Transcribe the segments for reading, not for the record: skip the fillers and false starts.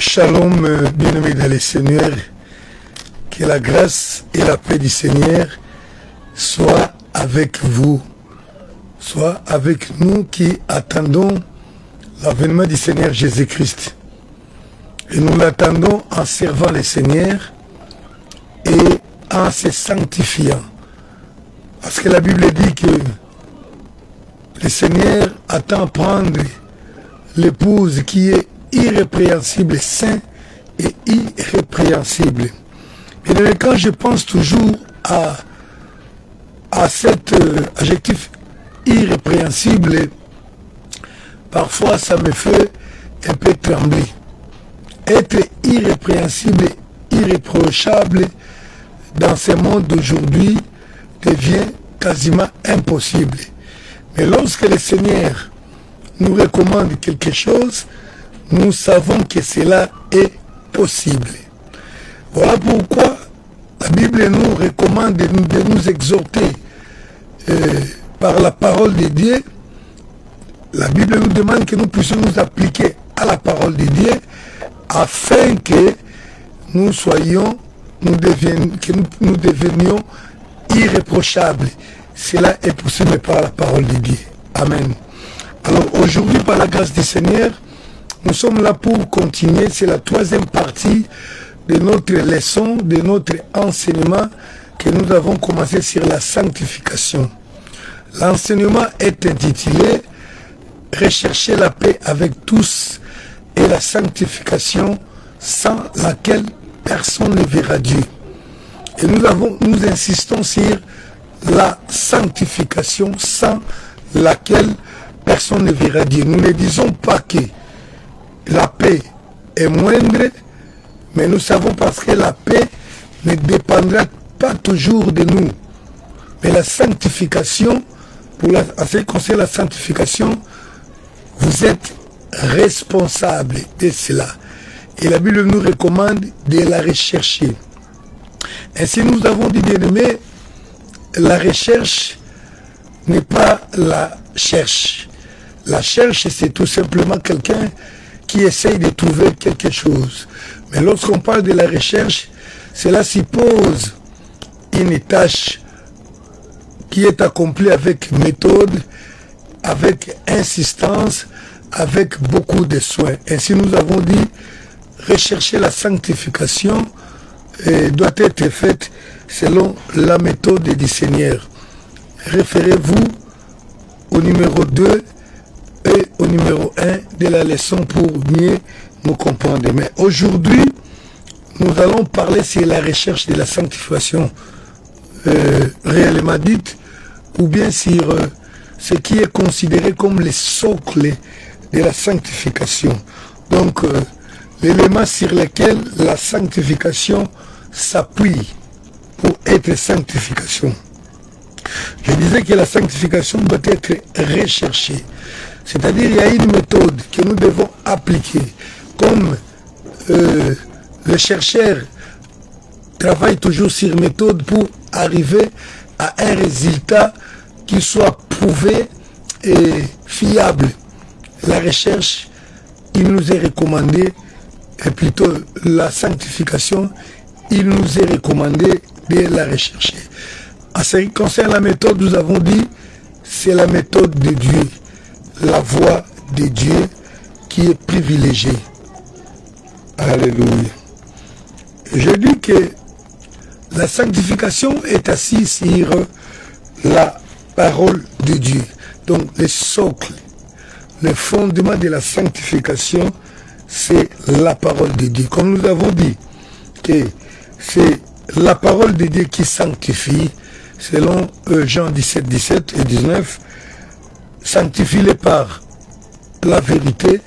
Shalom, bien-aimés dans le Seigneur, que la grâce et la paix du Seigneur soient avec vous, soient avec nous qui attendons l'avènement du Seigneur Jésus-Christ. Et nous l'attendons en servant le Seigneur et en se sanctifiant. Parce que la Bible dit que le Seigneur attend prendre l'épouse qui est irrépréhensible, saint et irrépréhensible. Et quand je pense toujours à cet adjectif irrépréhensible, parfois ça me fait un peu trembler. Être irrépréhensible, irréprochable dans ce monde d'aujourd'hui devient quasiment impossible. Mais lorsque le Seigneur nous recommande quelque chose, nous savons que cela est possible. Voilà pourquoi la Bible nous recommande de nous exhorter par la parole de Dieu. La Bible nous demande que nous puissions nous appliquer à la parole de Dieu afin que nous devenions irréprochables. Cela est possible par la parole de Dieu. Amen. Alors aujourd'hui, par la grâce du Seigneur, nous sommes là pour continuer. C'est la troisième partie de notre leçon, de notre enseignement que nous avons commencé sur la sanctification. L'enseignement est intitulé « Rechercher la paix avec tous et la sanctification sans laquelle personne ne verra Dieu ». Et nous insistons sur la sanctification sans laquelle personne ne verra Dieu. Nous ne disons pas que la paix est moindre, mais nous savons parce que la paix ne dépendra pas toujours de nous. Mais la sanctification, en ce qui concerne la sanctification, vous êtes responsable de cela. Et la Bible nous recommande de la rechercher. Ainsi nous avons dit, bien-aimés, la recherche n'est pas la cherche. La cherche, c'est tout simplement quelqu'un qui essaye de trouver quelque chose. Mais lorsqu'on parle de la recherche, cela suppose une tâche qui est accomplie avec méthode, avec insistance, avec beaucoup de soins. Ainsi nous avons dit, rechercher la sanctification doit être faite selon la méthode du Seigneur. Référez-vous au numéro 2 et au numéro 1 de la leçon pour mieux nous comprendre. Mais aujourd'hui, nous allons parler sur la recherche de la sanctification réellement dite, ou bien sur ce qui est considéré comme le socle de la sanctification. Donc, l'élément sur lequel la sanctification s'appuie pour être sanctification. Je disais que la sanctification doit être recherchée. C'est-à-dire il y a une méthode que nous devons appliquer. Comme le chercheur travaille toujours sur méthode pour arriver à un résultat qui soit prouvé et fiable. La recherche, il nous est recommandé, et plutôt la sanctification, il nous est recommandé de la rechercher. En ce qui concerne la méthode, nous avons dit, c'est la méthode de Dieu, la voie de Dieu qui est privilégiée. Alléluia. Je dis que la sanctification est assise sur la parole de Dieu. Donc le socle, le fondement de la sanctification, c'est la parole de Dieu. Comme nous avons dit que c'est la parole de Dieu qui sanctifie, selon Jean 17, 17 et 19, sanctifie-les par la vérité,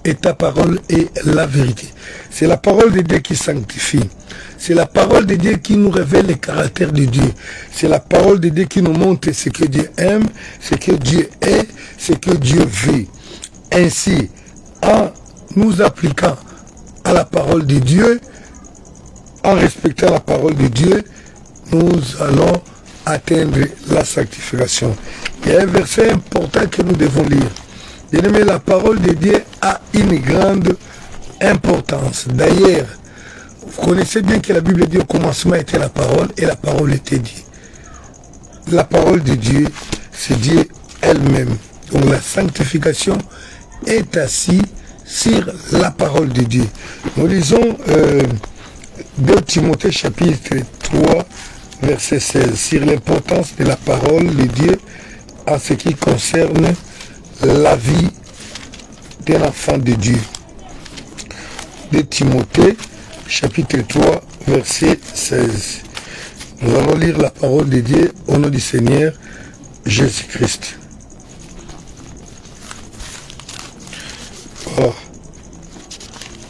et ta parole est la vérité. C'est la parole de Dieu qui sanctifie. C'est la parole de Dieu qui nous révèle le caractère de Dieu. C'est la parole de Dieu qui nous montre ce que Dieu aime, ce que Dieu est, ce que Dieu veut. Ainsi, en nous appliquant à la parole de Dieu, en respectant la parole de Dieu, nous allons atteindre la sanctification. Il y a un verset important que nous devons lire. Bien-aimé, la parole de Dieu a une grande importance. D'ailleurs, vous connaissez bien que la Bible dit au commencement était la parole et la parole était Dieu. La parole de Dieu, c'est Dieu elle-même. Donc la sanctification est assise sur la parole de Dieu. Nous lisons 2 Timothée chapitre 3 verset 16 sur l'importance de la parole de Dieu en ce qui concerne la vie d'un enfant de Dieu. 2 Timothée chapitre 3 verset 16. Nous allons lire la parole de Dieu au nom du Seigneur Jésus-Christ. Voilà.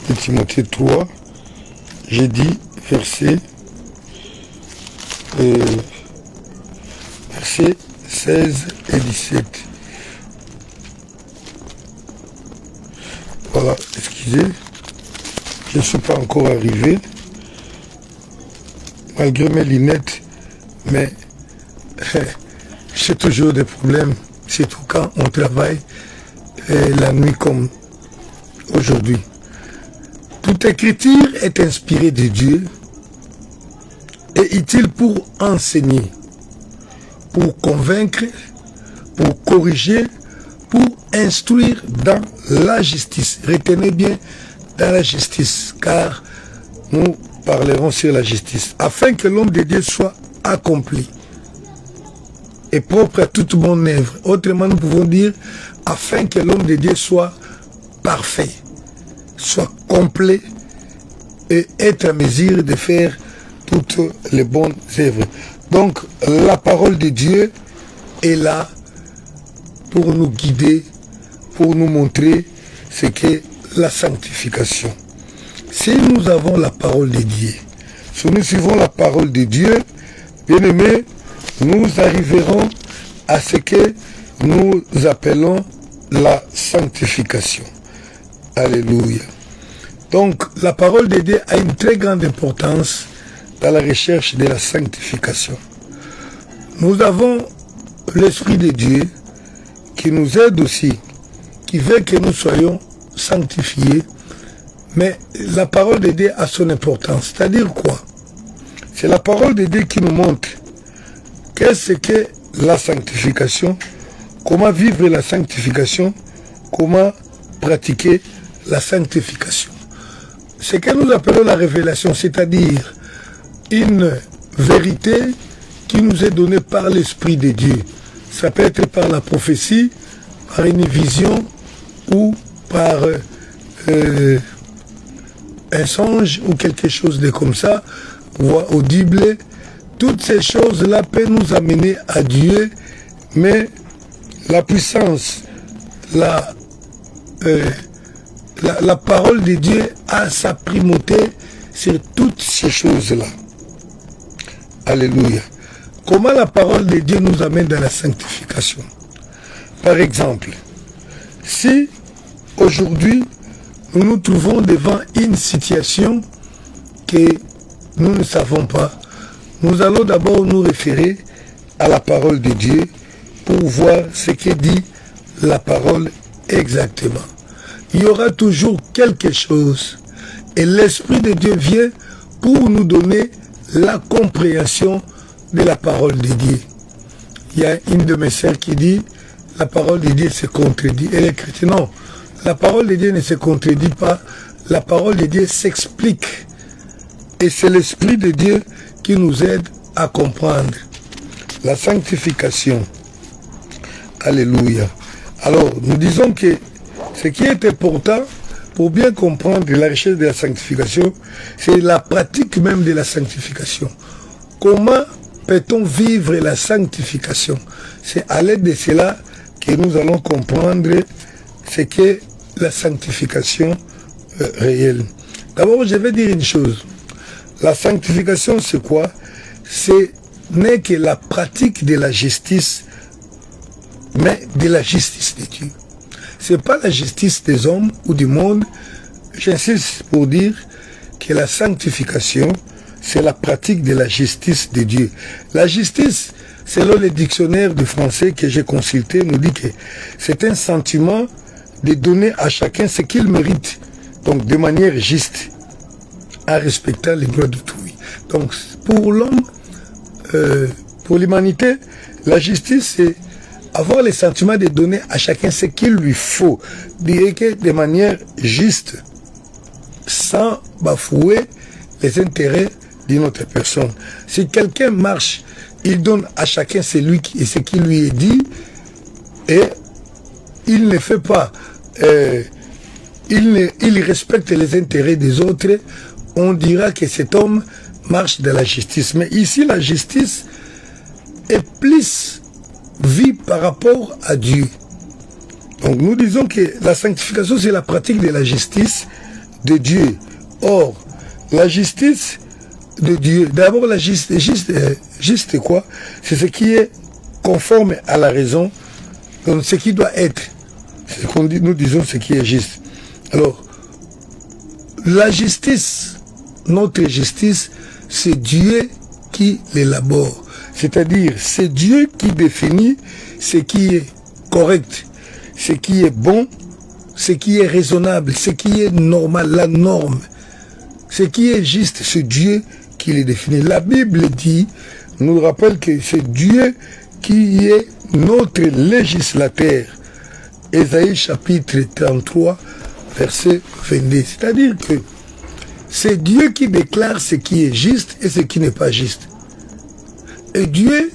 2 Timothée 3, j'ai dit verset 16 et 17. Voilà, excusez, je ne suis pas encore arrivé, malgré mes lunettes, mais j'ai toujours des problèmes, surtout quand on travaille la nuit comme aujourd'hui. Toute écriture est inspirée de Dieu et utile pour enseigner, pour convaincre, pour corriger, pour instruire dans la justice. Retenez bien dans la justice, car nous parlerons sur la justice, afin que l'homme de Dieu soit accompli et propre à toute bonne œuvre. Autrement, nous pouvons dire, afin que l'homme de Dieu soit parfait, soit complet et être à mesure de faire toutes les bonnes œuvres. Donc, la parole de Dieu est là pour nous guider, pour nous montrer ce qu'est la sanctification. Si nous avons la parole de Dieu, si nous suivons la parole de Dieu, bien aimés, nous arriverons à ce que nous appelons la sanctification. Alléluia. Donc, la parole de Dieu a une très grande importance dans la recherche de la sanctification. Nous avons l'Esprit de Dieu qui nous aide aussi, qui veut que nous soyons sanctifiés, mais la parole de Dieu a son importance. C'est-à-dire quoi? C'est la parole de Dieu qui nous montre qu'est-ce que la sanctification, comment vivre la sanctification, comment pratiquer la sanctification. Ce que nous appelons la révélation, c'est-à-dire une vérité qui nous est donnée par l'Esprit de Dieu. Ça peut être par la prophétie, par une vision ou par un songe ou quelque chose de comme ça, voix audible. Toutes ces choses-là peuvent nous amener à Dieu, mais la puissance, la parole de Dieu a sa primauté sur toutes ces choses-là. Alléluia. Comment la parole de Dieu nous amène dans la sanctification? Par exemple, si aujourd'hui nous nous trouvons devant une situation que nous ne savons pas, nous allons d'abord nous référer à la parole de Dieu pour voir ce que dit la parole exactement. Il y aura toujours quelque chose et l'Esprit de Dieu vient pour nous donner la compréhension de la parole de Dieu. Il y a une de mes sœurs qui dit la parole de Dieu se contredit. Elle est chrétienne. Non, la parole de Dieu ne se contredit pas. La parole de Dieu s'explique. Et c'est l'Esprit de Dieu qui nous aide à comprendre la sanctification. Alléluia. Alors, nous disons que ce qui est important pour bien comprendre la richesse de la sanctification, c'est la pratique même de la sanctification. Comment peut-on vivre la sanctification? C'est à l'aide de cela que nous allons comprendre ce qu'est la sanctification réelle. D'abord, je vais dire une chose. La sanctification, c'est quoi? Ce n'est que la pratique de la justice, mais de la justice de Dieu. Ce n'est pas la justice des hommes ou du monde. J'insiste pour dire que la sanctification, c'est la pratique de la justice de Dieu. La justice, selon le dictionnaire de français que j'ai consulté, nous dit que c'est un sentiment de donner à chacun ce qu'il mérite Donc, de manière juste, en respectant les droits d'autrui. Donc, pour l'homme, pour l'humanité, la justice, c'est avoir le sentiment de donner à chacun ce qu'il lui faut, de manière juste, sans bafouer les intérêts d'une autre personne. Si quelqu'un marche, il donne à chacun ce qui lui est dit, et il ne fait pas, il respecte les intérêts des autres, on dira que cet homme marche dans la justice. Mais ici, la justice est plus vue par rapport à Dieu. Donc nous disons que la sanctification, c'est la pratique de la justice de Dieu. Or, la justice de Dieu, d'abord la juste quoi? C'est ce qui est conforme à la raison, donc ce qui doit être. C'est qu'on dit, nous disons ce qui est juste. Alors, la justice, notre justice, c'est Dieu qui l'élabore. C'est-à-dire, c'est Dieu qui définit ce qui est correct, ce qui est bon, ce qui est raisonnable, ce qui est normal, la norme. Ce qui est juste, c'est Dieu qui le définit. La Bible dit, nous rappelle que c'est Dieu qui est notre législateur. Ésaïe chapitre 33, verset 22. C'est-à-dire que c'est Dieu qui déclare ce qui est juste et ce qui n'est pas juste. Et Dieu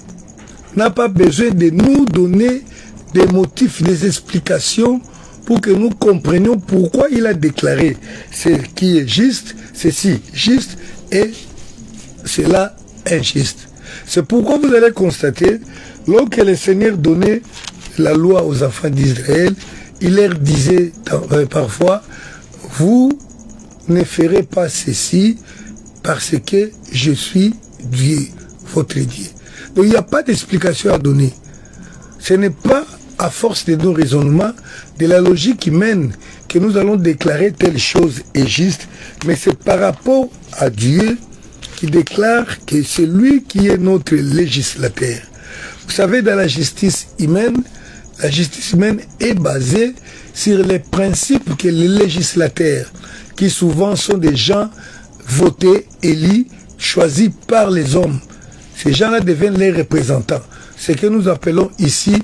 n'a pas besoin de nous donner des motifs, des explications pour que nous comprenions pourquoi il a déclaré ce qui est juste, ceci juste et cela injuste. C'est pourquoi vous allez constater, lorsque le Seigneur donnait la loi aux enfants d'Israël, il leur disait parfois, vous ne ferez pas ceci parce que je suis Dieu, votre Dieu. Donc il n'y a pas d'explication à donner. Ce n'est pas à force de nos raisonnements, de la logique humaine, que nous allons déclarer telle chose est juste, mais c'est par rapport à Dieu qui déclare que c'est lui qui est notre législateur. Vous savez, dans la justice humaine est basée sur les principes que les législateurs, qui souvent sont des gens votés, élus, choisis par les hommes, ces gens-là deviennent les représentants. Ce que nous appelons ici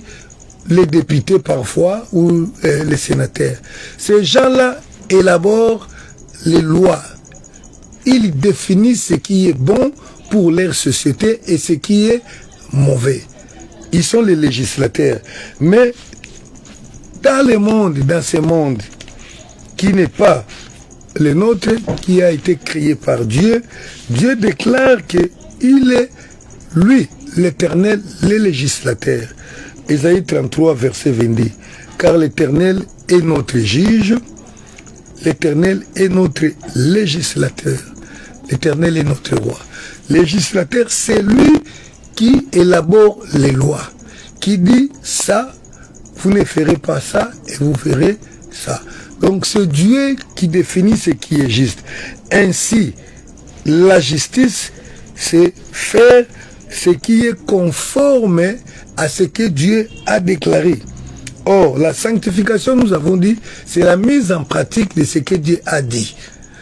les députés parfois ou les sénateurs. Ces gens-là élaborent les lois. Ils définissent ce qui est bon pour leur société et ce qui est mauvais. Ils sont les législateurs. Mais dans le monde, dans ce monde qui n'est pas le nôtre, qui a été créé par Dieu, Dieu déclare qu'il est, lui, l'Éternel, le législateur. Ésaïe 33, verset 22. Car l'Éternel est notre juge, l'Éternel est notre législateur, l'Éternel est notre roi. Législateur, c'est lui qui élabore les lois, qui dit ça, vous ne ferez pas ça et vous ferez ça. Donc c'est Dieu qui définit ce qui est juste. Ainsi, la justice, c'est faire ce qui est conforme à ce que Dieu a déclaré. Or, la sanctification, nous avons dit, c'est la mise en pratique de ce que Dieu a dit.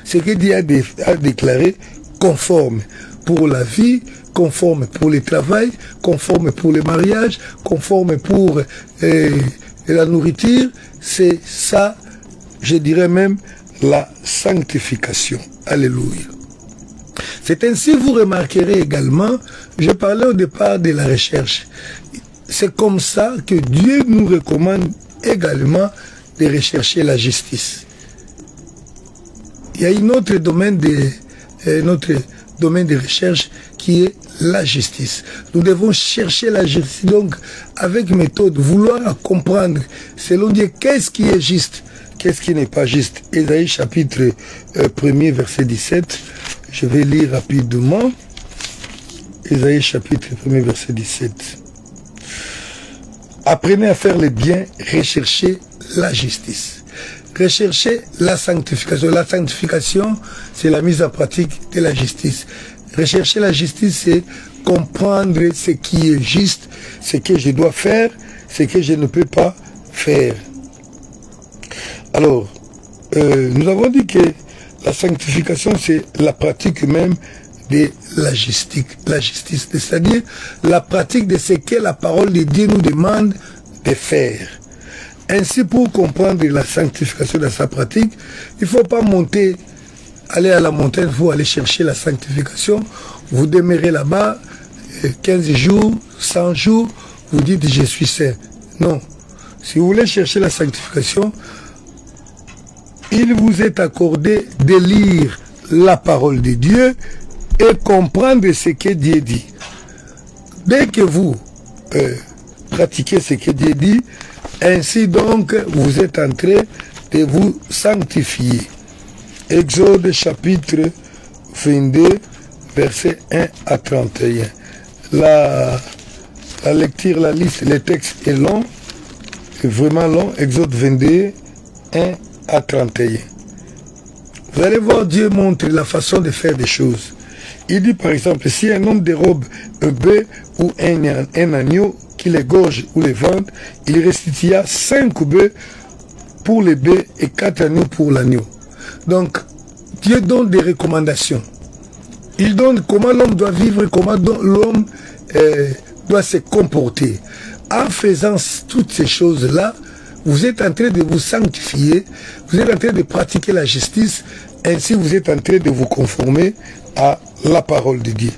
Ce que Dieu a déclaré conforme pour la vie, conforme pour le travail, conforme pour le mariage, conforme pour la nourriture. C'est ça, je dirais même, la sanctification. Alléluia. C'est ainsi, vous remarquerez également, je parlais au départ de la recherche. C'est comme ça que Dieu nous recommande également de rechercher la justice. Il y a notre domaine de recherche qui est la justice. Nous devons chercher la justice, donc avec méthode, vouloir comprendre selon Dieu qu'est-ce qui est juste, qu'est-ce qui n'est pas juste. Ésaïe chapitre 1er verset 17, je vais lire rapidement. Ésaïe chapitre 1er verset 17. Apprenez à faire le bien, recherchez la justice. Recherchez la sanctification. La sanctification, c'est la mise en pratique de la justice. Rechercher la justice, c'est comprendre ce qui est juste, ce que je dois faire, ce que je ne peux pas faire. Alors, nous avons dit que la sanctification, c'est la pratique même de la justice, c'est-à-dire la pratique de ce que la parole de Dieu nous demande de faire. Ainsi, pour comprendre la sanctification dans sa pratique, il ne faut pas monter, aller à la montagne, il faut aller chercher la sanctification. Vous demeurez là-bas 15 jours, 100 jours, vous dites je suis saint. Non. Si vous voulez chercher la sanctification, il vous est accordé de lire la parole de Dieu et comprendre ce que Dieu dit. Dès que vous pratiquez ce que Dieu dit, ainsi donc vous êtes en train de vous sanctifier. Exode chapitre 22, versets 1 à 31. La lecture, la liste, le texte est long, est vraiment long. Exode 22, 1 à 31. Vous allez voir, Dieu montre la façon de faire des choses. Il dit par exemple, si un homme dérobe un bœuf ou un agneau qui l'égorge ou les vende, il restituera 5 bœufs pour les bœufs et 4 agneaux pour l'agneau. Donc, Dieu donne des recommandations. Il donne comment l'homme doit vivre, comment l'homme doit se comporter. En faisant toutes ces choses-là, vous êtes en train de vous sanctifier, vous êtes en train de pratiquer la justice, ainsi vous êtes en train de vous conformer à la parole de Dieu.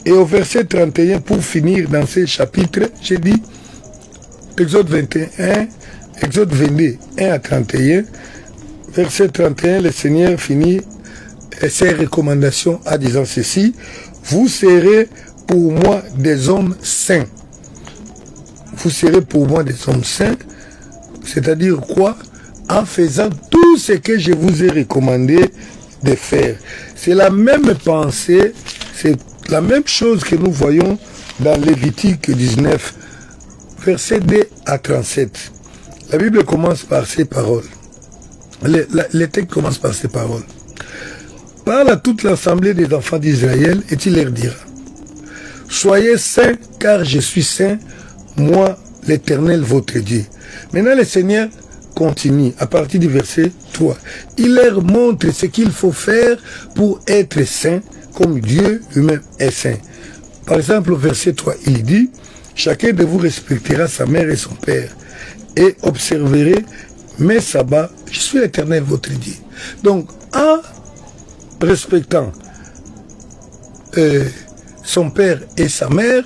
Et au verset 31, pour finir dans ce chapitre, j'ai dit, Exode 21, Exode 22, 1 à 31, verset 31, le Seigneur finit ses recommandations en disant ceci, vous serez pour moi des hommes saints. Vous serez pour moi des hommes saints, c'est-à-dire quoi? En faisant tout ce que je vous ai recommandé de faire. C'est la même pensée, c'est la même chose que nous voyons dans Lévitique 19, versets 2 à 37. La Bible commence par ces paroles. Le texte commence par ces paroles. Parle à toute l'assemblée des enfants d'Israël et il leur dira, soyez saints car je suis saint, moi l'Éternel votre Dieu. Maintenant le Seigneur continue à partir du verset 3. Il leur montre ce qu'il faut faire pour être saint comme Dieu lui-même est saint. Par exemple au verset 3, il dit, chacun de vous respectera sa mère et son père et observerez mes sabbats, je suis l'Éternel votre Dieu. Donc en respectant son père et sa mère,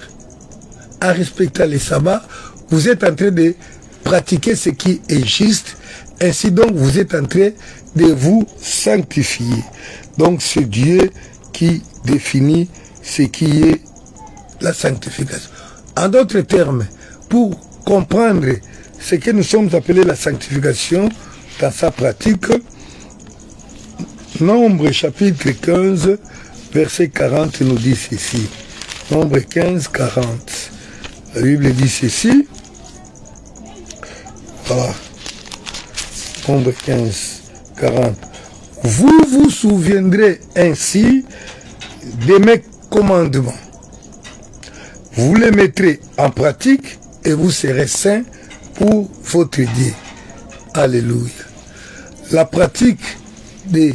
en respectant les sabbats, vous êtes en train de pratiquer ce qui est juste, ainsi donc vous êtes en train de vous sanctifier. Donc c'est Dieu qui définit ce qui est la sanctification. En d'autres termes, pour comprendre ce que nous sommes appelés la sanctification dans sa pratique, Nombre chapitre 15, verset 40 nous dit ceci. Nombre 15, 40. La Bible dit ceci. Voilà. Nombre 15, 40. Vous vous souviendrez ainsi de mes commandements. Vous les mettrez en pratique et vous serez saints pour votre Dieu. Alléluia. La pratique de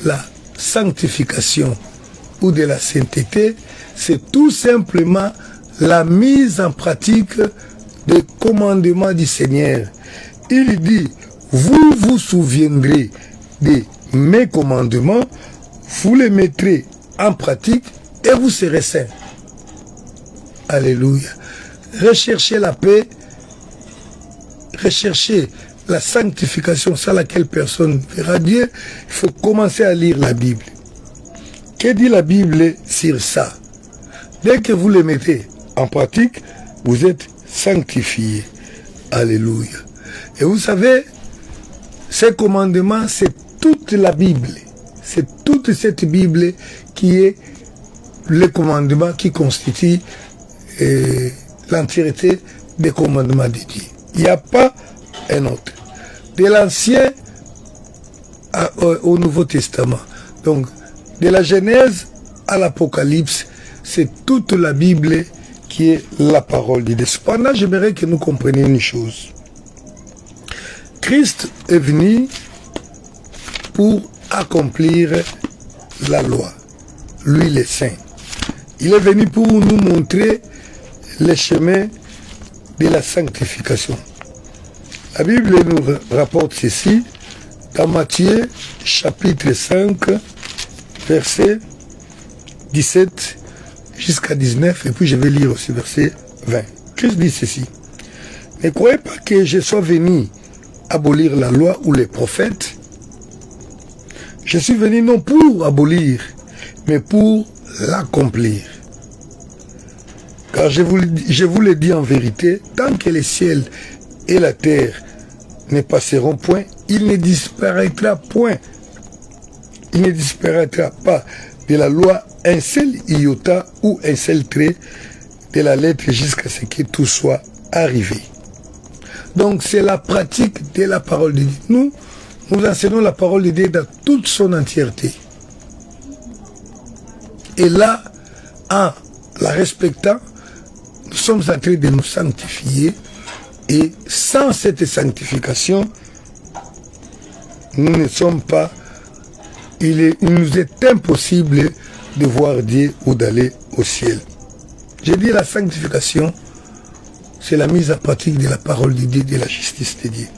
la sanctification ou de la sainteté, c'est tout simplement la mise en pratique des commandements du Seigneur. Il dit, vous vous souviendrez de mes commandements, vous les mettrez en pratique et vous serez saints. Alléluia. Recherchez la paix, recherchez la sanctification sans laquelle personne verra Dieu. Il faut commencer à lire la Bible. Que dit la Bible sur ça? Dès que vous le mettez en pratique, vous êtes sanctifiés. Alléluia. Et vous savez, ces commandements, c'est toute la Bible. C'est toute cette Bible qui est le commandement qui constitue l'entièreté des commandements de Dieu. Il n'y a pas un autre. De l'Ancien au Nouveau Testament. Donc, de la Genèse à l'Apocalypse, c'est toute la Bible qui est la parole de Dieu. Cependant, j'aimerais que nous comprenions une chose. Christ est venu pour accomplir la loi. Lui, le Saint. Il est venu pour nous montrer le chemin de la sanctification. La Bible nous rapporte ceci dans Matthieu chapitre 5, verset 17 jusqu'à 19, et puis je vais lire aussi verset 20. Christ dit ceci: ne croyez pas que je sois venu abolir la loi ou les prophètes. Je suis venu non pour abolir, mais pour l'accomplir. Car je vous le dis en vérité, tant que les ciels et la terre ne passeront point, il ne disparaîtra point. Il ne disparaîtra pas de la loi un seul iota ou un seul trait de la lettre jusqu'à ce que tout soit arrivé. Donc c'est la pratique de la parole de Dieu. Nous enseignons la parole de Dieu dans toute son entièreté. Et là, en la respectant, nous sommes en train de nous sanctifier. Et sans cette sanctification, nous ne sommes pas, il nous est impossible de voir Dieu ou d'aller au ciel. J'ai dit la sanctification, c'est la mise en pratique de la parole de Dieu, de la justice de Dieu.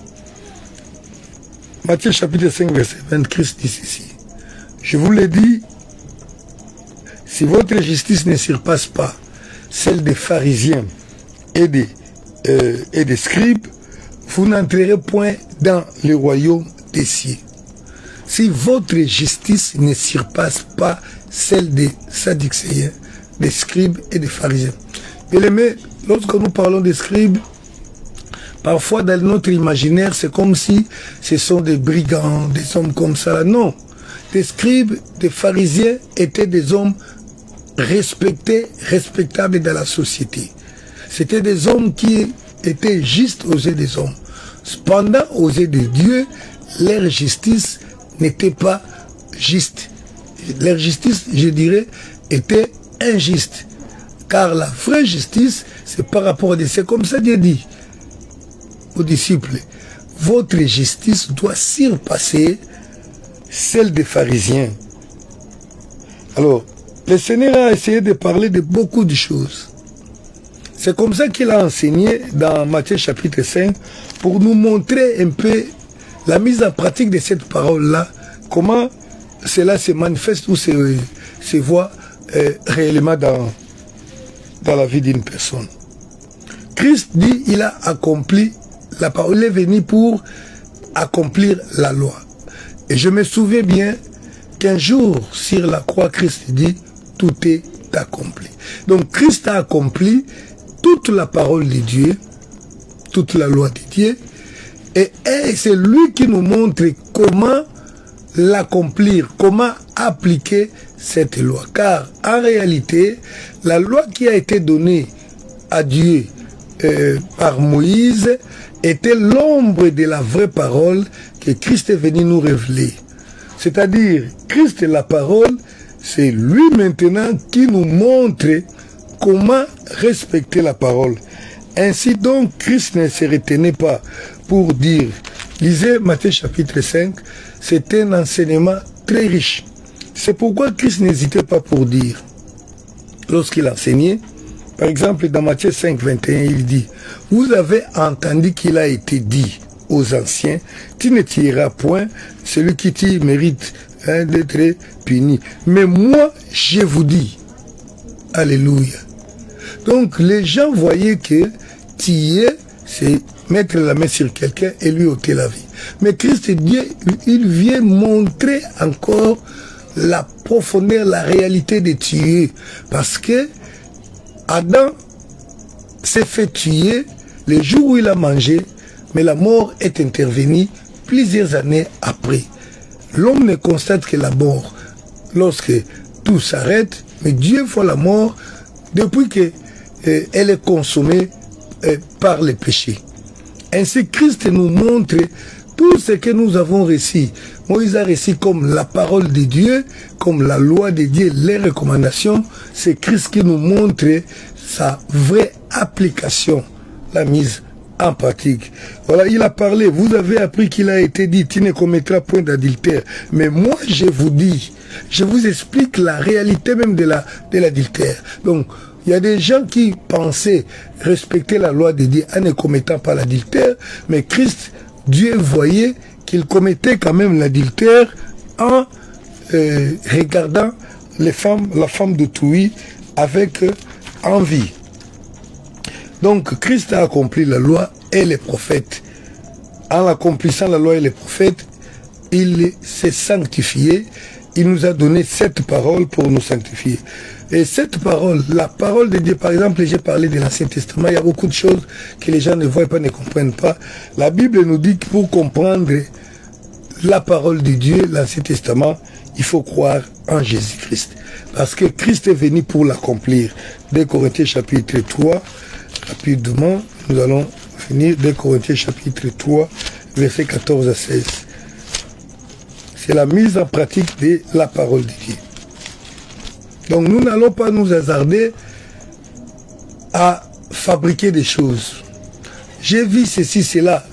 Matthieu chapitre 5, verset 20, Christ dit ceci: je vous l'ai dit, si votre justice ne surpasse pas celle des pharisiens et des scribes, vous n'entrerez point dans le royaume des cieux. Si votre justice ne surpasse pas celle des sadducéens, des scribes et des pharisiens. Bien-aimés, lorsque nous parlons des scribes, parfois dans notre imaginaire, c'est comme si ce sont des brigands, des hommes comme ça. Non, des scribes, des pharisiens étaient des hommes respectés, respectables dans la société. C'était des hommes qui étaient justes aux yeux des hommes. Cependant, aux yeux de Dieu, leur justice n'était pas juste. Leur justice, je dirais, était injuste. Car la vraie justice, c'est par rapport à Dieu. C'est comme ça Dieu dit aux disciples: votre justice doit surpasser celle des pharisiens. Alors, le Seigneur a essayé de parler de beaucoup de choses. C'est comme ça qu'il a enseigné dans Matthieu chapitre 5 pour nous montrer un peu la mise en pratique de cette parole-là, comment cela se manifeste ou se voit réellement dans la vie d'une personne. Christ dit, il a accompli la parole, il est venu pour accomplir la loi. Et je me souviens bien qu'un jour, sur la croix, Christ dit, tout est accompli. Donc Christ a accompli toute la parole de Dieu, toute la loi de Dieu, et c'est lui qui nous montre comment l'accomplir, comment appliquer cette loi. Car en réalité, la loi qui a été donnée à Dieu par Moïse était l'ombre de la vraie parole que Christ est venu nous révéler. C'est-à-dire, Christ est la parole, c'est lui maintenant qui nous montre comment respecter la parole. Ainsi donc, Christ ne se retenait pas pour dire, lisez Matthieu chapitre 5, c'est un enseignement très riche. C'est pourquoi Christ n'hésitait pas pour dire, lorsqu'il enseignait, par exemple dans Matthieu 5, 21, il dit, vous avez entendu qu'il a été dit aux anciens, tu ne tueras point, celui qui tue mérite d'être puni. Mais moi, je vous dis, alléluia. Donc les gens voyaient que tuer, c'est mettre la main sur quelqu'un et lui ôter la vie. Mais Christ Dieu, il vient montrer encore la profondeur, la réalité de tuer. Parce que Adam s'est fait tuer le jour où il a mangé, mais la mort est intervenue plusieurs années après. L'homme ne constate que la mort lorsque tout s'arrête, mais Dieu voit la mort depuis qu'elle est consommée par les péchés. Ainsi, Christ nous montre tout ce que nous avons reçu. Moïse a reçu comme la parole de Dieu, comme la loi de Dieu, les recommandations. C'est Christ qui nous montre sa vraie application, la mise en pratique. Voilà, il a parlé, vous avez appris qu'il a été dit, tu ne commettras point d'adultère. Mais moi, je vous dis, je vous explique la réalité même de l'adultère. Donc, il y a des gens qui pensaient respecter la loi de Dieu en ne commettant pas l'adultère, mais Christ, Dieu voyait qu'il commettait quand même l'adultère en regardant la femme d'autrui avec envie. Donc Christ a accompli la loi et les prophètes. En accomplissant la loi et les prophètes, il s'est sanctifié. Il nous a donné cette parole pour nous sanctifier. Et cette parole, la parole de Dieu, par exemple, j'ai parlé de l'Ancien Testament, il y a beaucoup de choses que les gens ne voient pas, ne comprennent pas. La Bible nous dit que pour comprendre la parole de Dieu, l'Ancien Testament, il faut croire en Jésus-Christ. Parce que Christ est venu pour l'accomplir. 2 Corinthiens chapitre 3, rapidement, nous allons finir. 2 Corinthiens chapitre 3, versets 14 à 16. C'est la mise en pratique de la parole de Dieu. Donc nous n'allons pas nous hasarder à fabriquer des choses. J'ai vu ceci, cela.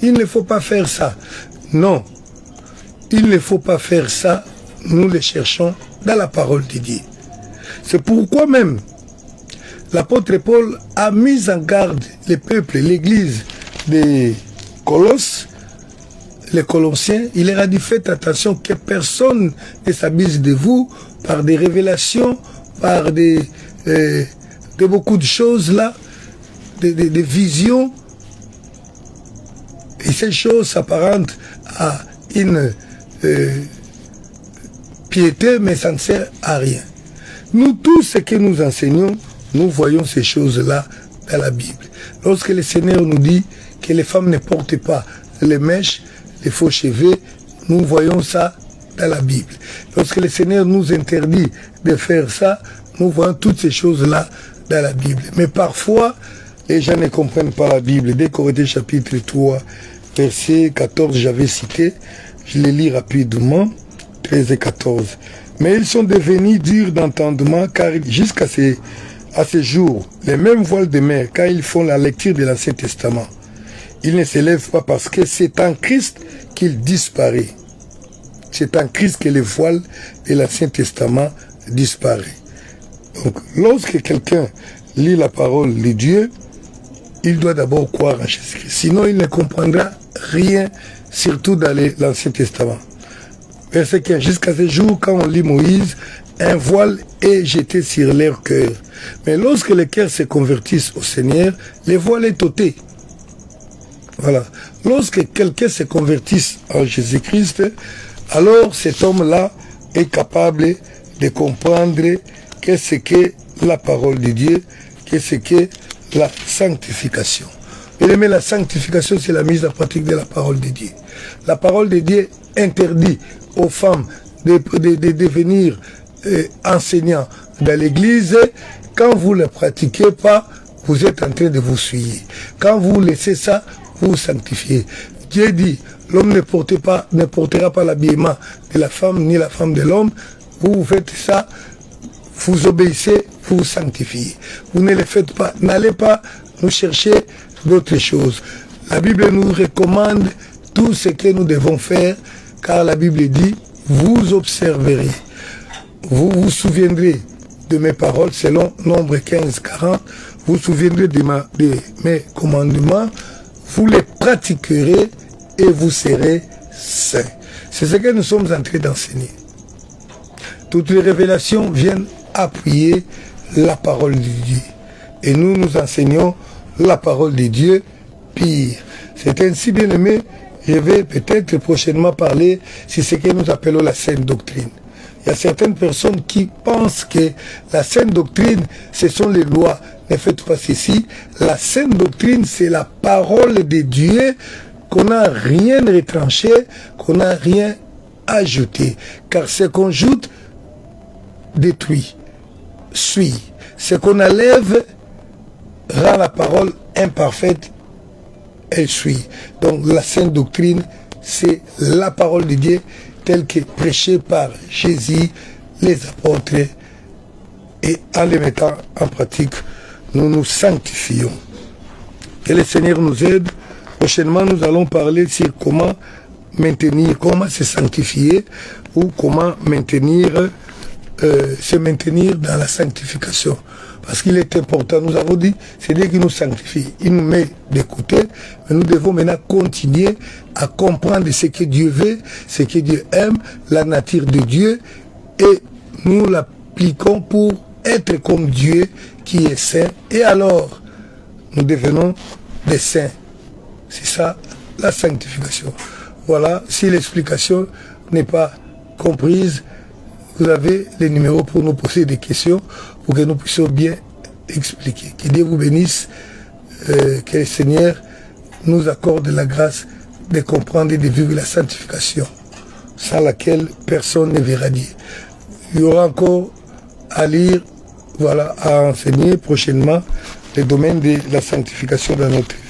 Il ne faut pas faire ça. Non. Il ne faut pas faire ça. Nous le cherchons dans la parole de Dieu. C'est pourquoi même l'apôtre Paul a mis en garde le peuple, l'église des Colosses, les Colossiens. Il leur a dit, faites attention que personne ne s'abuse de vous par des révélations, par de beaucoup de choses là, des visions. Et ces choses s'apparentent à une piété, mais ça ne sert à rien. Nous, tout ce que nous enseignons, nous voyons ces choses-là dans la Bible. Lorsque le Seigneur nous dit que les femmes ne portent pas les mèches, les faux cheveux, nous voyons ça dans la Bible. Lorsque le Seigneur nous interdit de faire ça, nous voyons toutes ces choses-là dans la Bible. Mais parfois, les gens ne comprennent pas la Bible. 2 Corinthiens chapitre 3, verset 14, j'avais cité, je les lis rapidement, 13 et 14. Mais ils sont devenus durs d'entendement, car jusqu'à ces jours, les mêmes voiles de mer, quand ils font la lecture de l'Ancien Testament, ils ne s'élèvent pas parce que c'est en Christ qu'il disparaît. C'est en Christ que les voiles de l'Ancien Testament disparaît. Donc, lorsque quelqu'un lit la parole de Dieu, il doit d'abord croire en Jésus-Christ. Sinon, il ne comprendra rien, surtout dans l'Ancien Testament. Verset 15. Jusqu'à ce jour, quand on lit Moïse, un voile est jeté sur leur cœur. Mais lorsque les cœurs se convertissent au Seigneur, le voile est ôté. Voilà. Lorsque quelqu'un se convertisse en Jésus-Christ, alors cet homme-là est capable de comprendre qu'est-ce que la parole de Dieu, qu'est-ce que la sanctification. Et la sanctification, c'est la mise en pratique de la parole de Dieu. La parole de Dieu interdit aux femmes de devenir enseignants dans l'église. Quand vous ne le pratiquez pas, vous êtes en train de vous souiller. Quand vous laissez ça, vous vous sanctifiez. Dieu dit, l'homme ne portera pas l'habillement de la femme, ni la femme de l'homme. Vous faites ça, vous obéissez, vous vous sanctifiez. Vous ne le faites pas. N'allez pas nous chercher d'autres choses. La Bible nous recommande tout ce que nous devons faire, car la Bible dit, vous observerez. Vous vous souviendrez de mes paroles, selon Nombre 15, 40. Vous vous souviendrez de mes commandements, vous les pratiquerez et vous serez saints. C'est ce que nous sommes en train d'enseigner. Toutes les révélations viennent appuyer la parole de Dieu. Et nous, nous enseignons la parole de Dieu pire. C'est ainsi, bien aimé, je vais peut-être prochainement parler sur ce que nous appelons la saine doctrine. Il y a certaines personnes qui pensent que la saine doctrine, ce sont les lois. Ne faites pas ceci. La saine doctrine, c'est la parole de Dieu, qu'on n'a rien retranché, qu'on n'a rien ajouté. Car ce qu'on ajoute détruit, suit. Ce qu'on enlève rend la parole imparfaite, elle suit. Donc la sainte doctrine, c'est la parole de Dieu telle que prêchée par Jésus, les apôtres, et en les mettant en pratique, nous nous sanctifions. Que le Seigneur nous aide. Prochainement, nous allons parler sur comment maintenir, comment se sanctifier ou comment maintenir, se maintenir dans la sanctification. Parce qu'il est important, nous avons dit, c'est Dieu qui nous sanctifie. Il nous met de côté, mais nous devons maintenant continuer à comprendre ce que Dieu veut, ce que Dieu aime, la nature de Dieu, et nous l'appliquons pour être comme Dieu qui est saint. Et alors, nous devenons des saints. C'est ça, la sanctification. Voilà, si l'explication n'est pas comprise, vous avez les numéros pour nous poser des questions, pour que nous puissions bien expliquer. Que Dieu vous bénisse, que le Seigneur nous accorde la grâce de comprendre et de vivre la sanctification, sans laquelle personne ne verra Dieu. Il y aura encore à lire, voilà, à enseigner prochainement le domaine de la sanctification dans notre vie.